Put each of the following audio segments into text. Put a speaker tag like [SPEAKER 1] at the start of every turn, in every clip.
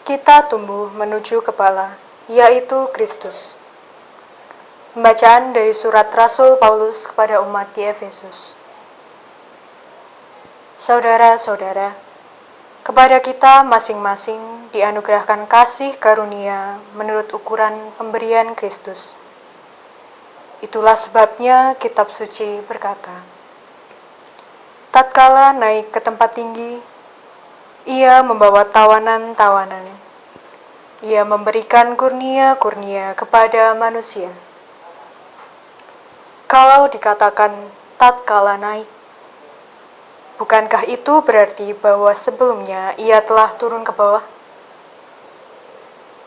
[SPEAKER 1] kita tumbuh menuju kepala, yaitu Kristus. Pembacaan dari surat Rasul Paulus kepada umat di Efesus. Saudara-saudara, kepada kita masing-masing dianugerahkan kasih karunia menurut ukuran pemberian Kristus. Itulah sebabnya kitab suci berkata, tatkala naik ke tempat tinggi, ia membawa tawanan-tawanan. Ia memberikan kurnia-kurnia kepada manusia. Kalau dikatakan tatkala naik, bukankah itu berarti bahwa sebelumnya ia telah turun ke bawah?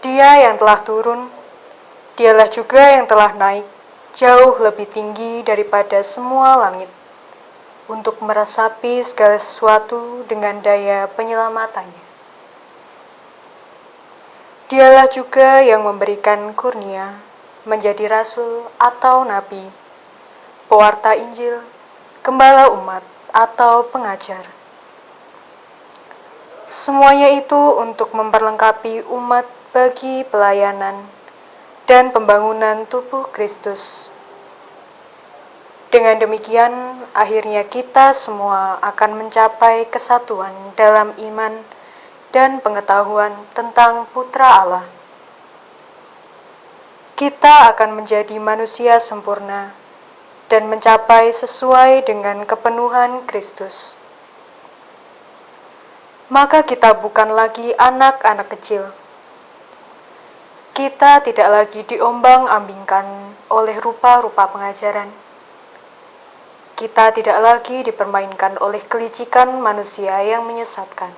[SPEAKER 1] Dia yang telah turun, dialah juga yang telah naik jauh lebih tinggi daripada semua langit, untuk meresapi segala sesuatu dengan daya penyelamatannya. Dialah juga yang memberikan kurnia menjadi rasul atau nabi, pewarta Injil, gembala umat, atau pengajar. Semuanya itu untuk memperlengkapi umat bagi pelayanan dan pembangunan tubuh Kristus. Dengan demikian, akhirnya kita semua akan mencapai kesatuan dalam iman dan pengetahuan tentang Putra Allah. Kita akan menjadi manusia sempurna dan mencapai sesuai dengan kepenuhan Kristus. Maka kita bukan lagi anak-anak kecil. Kita tidak lagi diombang-ambingkan oleh rupa-rupa pengajaran. Kita tidak lagi dipermainkan oleh kelicikan manusia yang menyesatkan.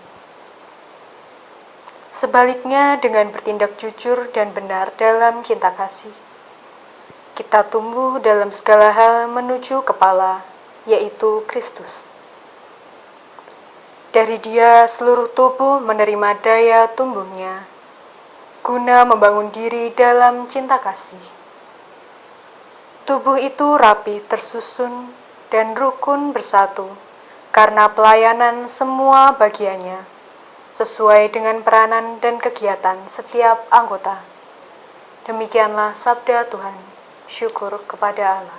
[SPEAKER 1] Sebaliknya, dengan bertindak jujur dan benar dalam cinta kasih, kita tumbuh dalam segala hal menuju kepala, yaitu Kristus. Dari Dia seluruh tubuh menerima daya tumbuhnya, guna membangun diri dalam cinta kasih. Tubuh itu rapi tersusun dan rukun bersatu, karena pelayanan semua bagiannya, sesuai dengan peranan dan kegiatan setiap anggota. Demikianlah sabda Tuhan. Syukur kepada Allah.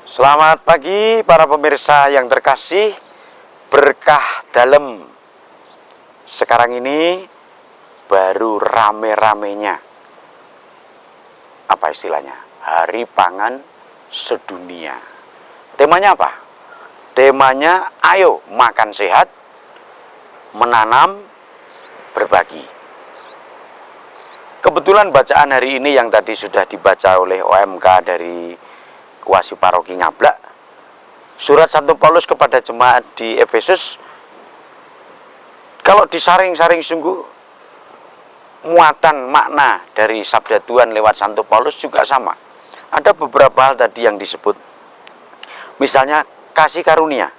[SPEAKER 2] Selamat pagi para pemirsa yang terkasih. Berkah dalam. Sekarang ini baru rame-ramenya, apa istilahnya, Hari Pangan Sedunia. Temanya apa? Temanya ayo makan sehat, menanam, berbagi. Kebetulan bacaan hari ini yang tadi sudah dibaca oleh OMK dari Kuasi Paroki Ngablak, surat 1 Paulus kepada jemaat di Efesus, kalau disaring-saring sungguh, muatan makna dari sabda Tuhan lewat 1 Paulus juga sama. Ada beberapa hal tadi yang disebut. Misalnya kasih karunia.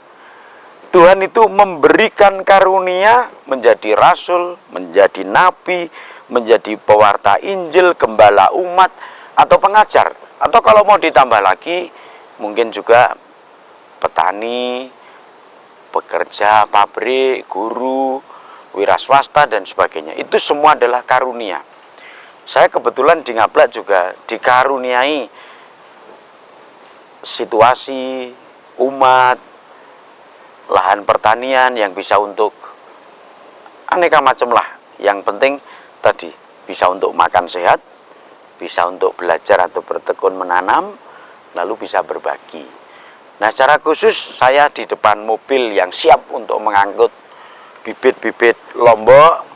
[SPEAKER 2] Tuhan itu memberikan karunia menjadi rasul, menjadi nabi, menjadi pewarta Injil, gembala umat, atau pengajar. Atau kalau mau ditambah lagi, mungkin juga petani, pekerja pabrik, guru, wira swasta, dan sebagainya. Itu semua adalah karunia. Saya kebetulan di Ngablak juga dikaruniai situasi umat, lahan pertanian yang bisa untuk aneka macam lah. Yang penting tadi bisa untuk makan sehat, bisa untuk belajar atau bertekun menanam, lalu bisa berbagi. Nah, secara khusus saya di depan mobil yang siap untuk mengangkut bibit-bibit lombok,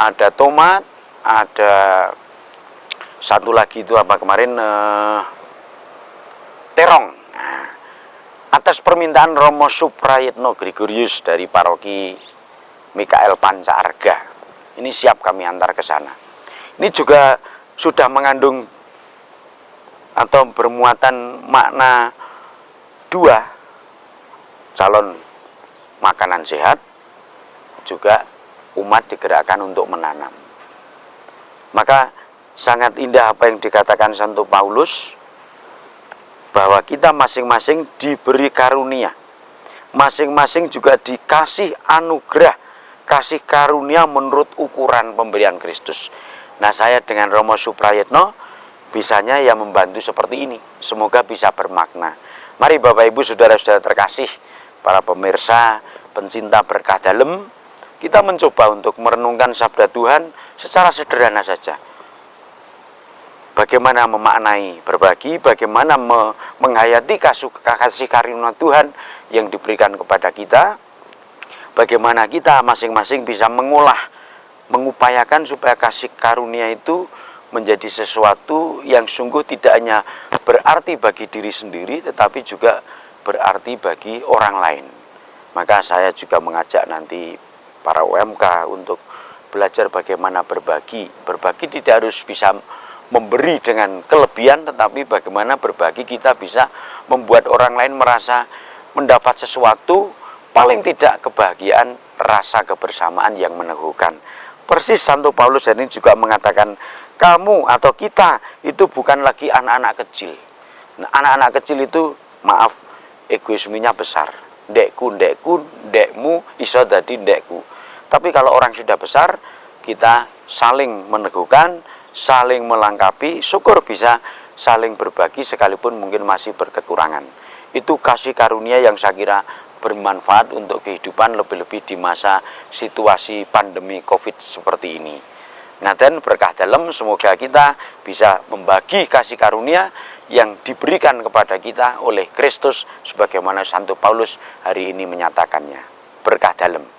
[SPEAKER 2] ada tomat, ada satu lagi itu apa kemarin, terong. Nah, atas permintaan Romo Suprayitno Gregorius dari paroki Mikael Panca Arga, ini siap kami antar ke sana. Ini juga sudah mengandung atau bermuatan makna dua, calon makanan sehat, juga umat digerakkan untuk menanam. Maka sangat indah apa yang dikatakan Santo Paulus, bahwa kita masing-masing diberi karunia, masing-masing juga dikasih anugerah kasih karunia menurut ukuran pemberian Kristus. Nah, saya dengan Romo Suprayitno bisanya ya membantu seperti ini. Semoga bisa bermakna. Mari Bapak Ibu saudara-saudara terkasih, para pemirsa, pencinta berkah dalem, kita mencoba untuk merenungkan sabda Tuhan secara sederhana saja. Bagaimana memaknai berbagi, bagaimana menghayati kasih karunia Tuhan yang diberikan kepada kita, bagaimana kita masing-masing bisa mengupayakan supaya kasih karunia itu menjadi sesuatu yang sungguh tidak hanya berarti bagi diri sendiri, tetapi juga berarti bagi orang lain. Maka saya juga mengajak nanti para UMK untuk belajar bagaimana berbagi. Berbagi tidak harus bisa memberi dengan kelebihan, tetapi bagaimana berbagi kita bisa membuat orang lain merasa mendapat sesuatu, paling tidak kebahagiaan, rasa kebersamaan yang meneguhkan. Persis Santo Paulus ini juga mengatakan, kamu atau kita itu bukan lagi anak-anak kecil. Nah, anak-anak kecil itu, maaf, egoismenya besar. Ndekku, ndekmu, iso dadi ndekku. Tapi kalau orang sudah besar, kita saling meneguhkan, saling melengkapi, syukur bisa saling berbagi sekalipun mungkin masih berkekurangan. Itu kasih karunia yang saya kira bermanfaat untuk kehidupan, lebih-lebih di masa situasi pandemi COVID seperti ini. Nah, dan berkah dalam, semoga kita bisa membagi kasih karunia yang diberikan kepada kita oleh Kristus sebagaimana Santo Paulus hari ini menyatakannya. Berkah dalam.